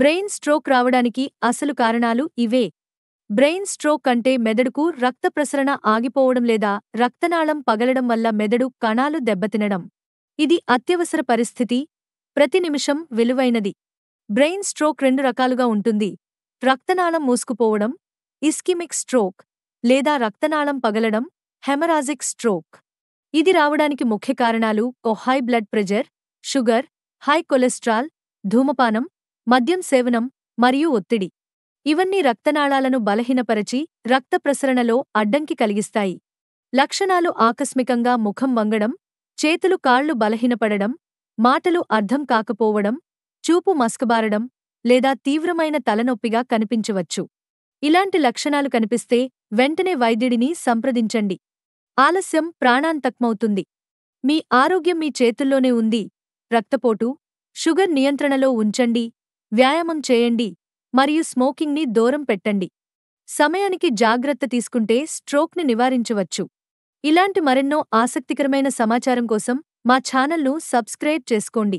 Brain stroke రావడానికి అసలు కారణాలు ఇవే. బ్రెయిన్ స్ట్రోక్ అంటే మెదడుకు రక్త ప్రసరణ ఆగిపోవడం లేదా రక్తనాళం పగలడం వల్ల మెదడు కణాలు దెబ్బతినడం. ఇది అత్యవసర పరిస్థితి, ప్రతి నిమిషం విలువైనది. బ్రెయిన్ స్ట్రోక్ రెండు రకాలుగా ఉంటుంది: రక్తనాళం మూసుకుపోవడం, ఇస్కిమిక్ స్ట్రోక్, లేదా రక్తనాళం పగలడం, హెమరాజిక్ స్ట్రోక్. ఇది రావడానికి ముఖ్య కారణాలు high blood pressure, sugar, high cholesterol, ధూమపానం, మద్యం సేవనం మరియు ఒత్తిడి. ఇవన్నీ రక్తనాళాలను బలహీనపరచి రక్త ప్రసరణలో అడ్డంకి కలిగిస్తాయి. లక్షణాలు ఆకస్మికంగా ముఖం వంగడం, చేతులు కాళ్లు బలహీనపడడం, మాటలు అర్థం కాకపోవడం, చూపు మసకబారడం లేదా తీవ్రమైన తలనొప్పిగా కనిపించవచ్చు. ఇలాంటి లక్షణాలు కనిపిస్తే వెంటనే వైద్యుడిని సంప్రదించండి. ఆలస్యం ప్రాణాంతకమవుతుంది. మీ ఆరోగ్యం మీ చేతుల్లోనే ఉంది. రక్తపోటు, షుగర్ నియంత్రణలో ఉంచండి, వ్యాయామం చేయండి మరియు స్మోకింగ్ని దూరం పెట్టండి. సమయానికి జాగ్రత్త తీసుకుంటే స్ట్రోక్ని నివారించవచ్చు. ఇలాంటి మరెన్నో ఆసక్తికరమైన సమాచారం కోసం మా ఛానల్ను సబ్స్క్రైబ్ చేసుకోండి.